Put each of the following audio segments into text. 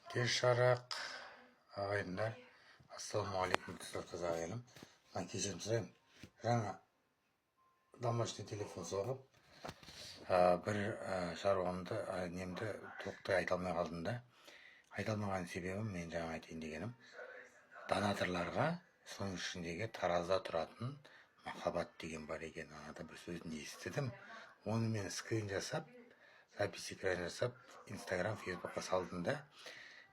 Кеш жарық ағайындар, ассалаумағалейкум қазақ елім. Мен кешірім сұраймын. Жаңа домашний телефон соғып, бір шаруамды, немді тоқтай айта алмай қалдым да. Айта алмаған себебім, мен жаңа айтайын дегенім, донаторларға соның ішіндегі таразда тұратын махаббат деген бар екен. Анада бір сөзін естідім. Оны мен скрин жасап, запись экран жасап, Инстаграм, Фейсбукқа салдым да.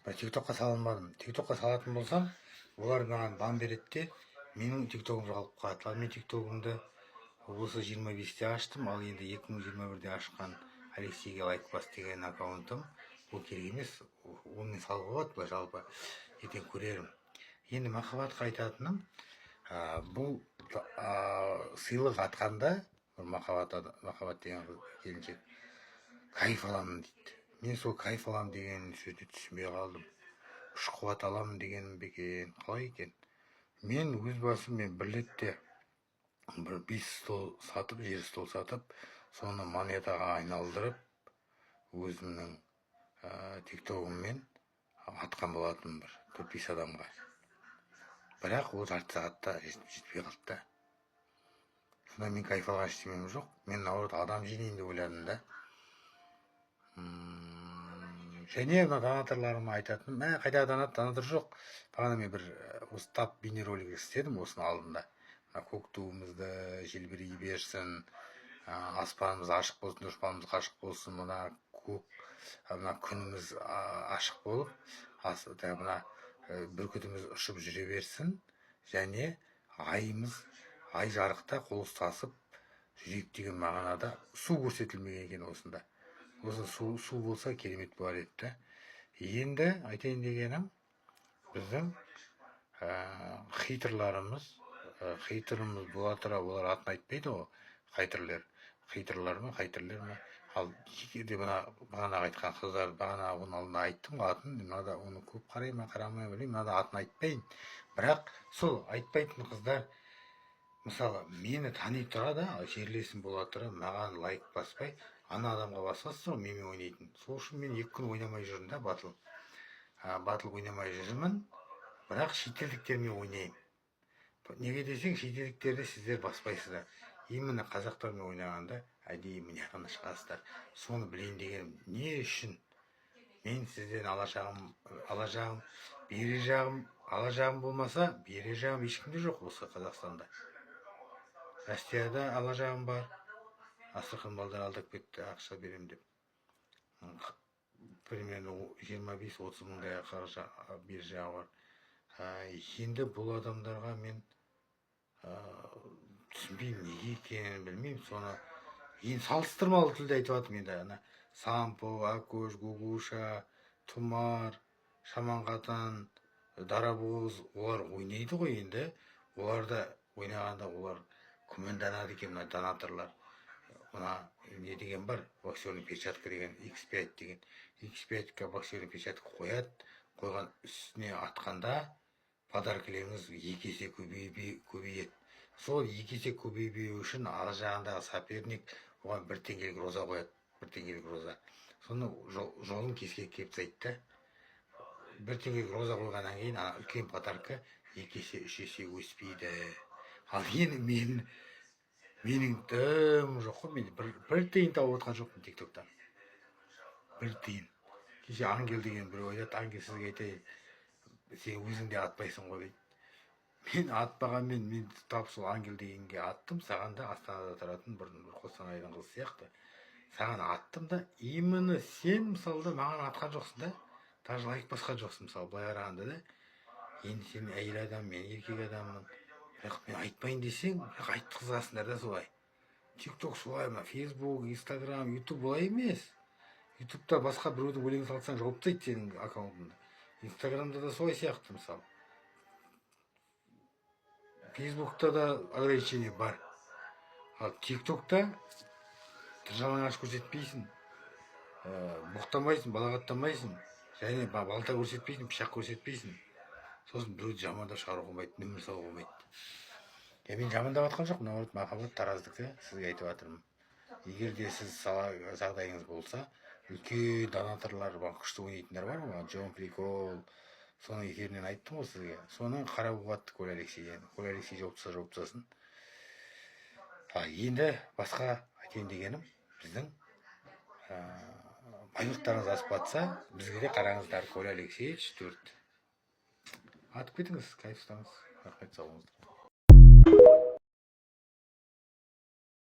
тиктокқа сала алмадым. Тиктокқа салатын болсам, олар маған бан береді де, менің тиктогым жоғалып қалады. Ал мен тиктогымды осы 25-те аштым, ал енді 2021-де ашқан Алексейге лайк бас деген аккаунтым. Ол керек емес, оны салуға болады, жалпы ертең көрерім. Енді махаббатқа айтатыным, бұл сыйлық атқанда, махаббат деген келіншек кайф аламын дейді. Мен сол кайф аламын деген сөзді түсінбей қалдым. Күш қуат аламын дегенім бе екен, қалай екен? Мен өз басым, мен бір ретте бір 5 стол сатып, жер стол сатып, соны монетаға айналдырып, өзімнің тиктогыммен атқан болатын бір 4-5 адамға. Бірақ ол жарты сағатта жетпей қалды да. Сонда мен кайф алған ештемем жоқ. Мен наоборот адам жинайын деп ойладым да. Және мына донаторларыма айтатыным, қайдағы донатор жоқ. Бағана мен бір устап бейнеролик істедім осының алдында. Көк туымызды желбірей берсін, аспанымыз ашық болсын, дұшпанымыз қашық болсын, мына күніміз ашық болып, мына бүркітіміз ұшып жүре берсін, және ай жарықта қол ұстасып жүрейік деген мағынада су көрсетілмеген екен осында. Осы су болса керемет болар еді да. Енді айтайын дегенім, біздің хейтерларымыз бола тұра, олар атын айтпайды ғой, хейтерлер ма. Ал егерде бағана айтқан қыздар, бағана оның алдында айттым атын, мынада оны көп қарай ма, қарамай білмеймін, мынада атын айтпайын. Бірақ сол айтпайтын қыздар, мысалы, мені тани тұра да, жерлесім бола тұра, маған лайк баспай, ана адамға басасыз ғой, менімен ойнайтын. Сол үшін мен 2 күн ойнамай жүрмін да, батыл ойнамай жүрмін, бірақ шетелдіктермен ойнаймын. Неге десең, шетелдіктерді сіздер баспайсыздар. Именно қазақтармен ойнағанда әдейі міне ғана шығасыздар. Соны білейін дегенім. Не үшін? Мен сізден ала жағым болмаса, бере жағым ешкімде жоқ осы Қазақстанда. Россияда ала жағым бар. Асырхан балдар алдап кетті, ақша берем деп. Примерно 25-30 мыңдай бер жағы бар. Енді бұл адамдарға мен түсінбеймін, неге екенін білмеймін. Соны енді салыстырмалы тілде айтып жатырмын. Енді Сампо, Акош, Гугуша, Тұмар, Шаманқатан, Дарабоз, олар ойнайды ғой енді. Оларда ойнағанда олар күмәнданады екен, мына донаторлар. Мына не деген бар, боксерный перчатка деген, X5 деген. X5-ка боксерный перчатка қояды, қойған үстіне атқанда подаркілеріңіз 2 есе көбейеді. Сол 2 есе көбейбеу үшін ар жағындағы соперник оған 1 теңгелік роза қояды, 1 теңгелік роза. Соны жолын кеске кеп тастайды да. 1 теңгелік роза қойғаннан кейін үлкен подарка 2 есе, 3 есе өспейді. Ал енді менің дым жоқ қой, мен бір тиын тауып отқан жоқпын тиктоктан. 1 тиын. Кеше Ангел деген біреу айтады, Ангел сізге айтайын, сен өзің де атпайсың ғой дейді. Мен атпағанмен, мен тап сол Ангел дегенге аттым, саған да Астанада тұратын бір Қостанайдың қыз сияқты. Саған аттым да, именно сен мысалы маған атқан жоқсың да, даже лайк басқан жоқсың, мысалы былай қарағанда да. Енді сен әйел адам, мен еркек адаммын. Бірақ мен айтпайын десең, бірақ айтқызасыңдар да солай. Тикток солай ма, Фейсбук, Инстаграм, Ютуб олай емес. Ютубта басқа біреудің өлеңін салсаң жауып тастайды сенің аккаунтыңды. Инстаграмда да солай сияқты мысалы. Фейсбукта да ограничение бар. Ал тиктокта жалаңаш көрсетпейсің, боқтамайсың, балағаттамайсың, және балта көрсетпейсің, пышақ көрсетпейсің. Сосын біреуді жамандап шығару болмайды, нөмір салу болмайды. Мен жамандап жатқан жоқпын, наоборот, махаббат тараздікі, сізге айтып жатырмын. Егер де сіз жағдайыңыз болса, үлкен донаторлар бар, күшті ойнайтындар бар ғой, Джон Прикол. Соның эфирінен айттым ғой сізге. Соны қарап жатты Коля Алексей. Коля Алексей жауап тастасын. Енді басқа айтайын дегенім, біздің байлықтарыңыз асып жатса, бізге де қараңыздар. Коля Алексеевич 4. Атып кетіңіз, кайф ұстаңыз. Рахмет, сау болыңыздар.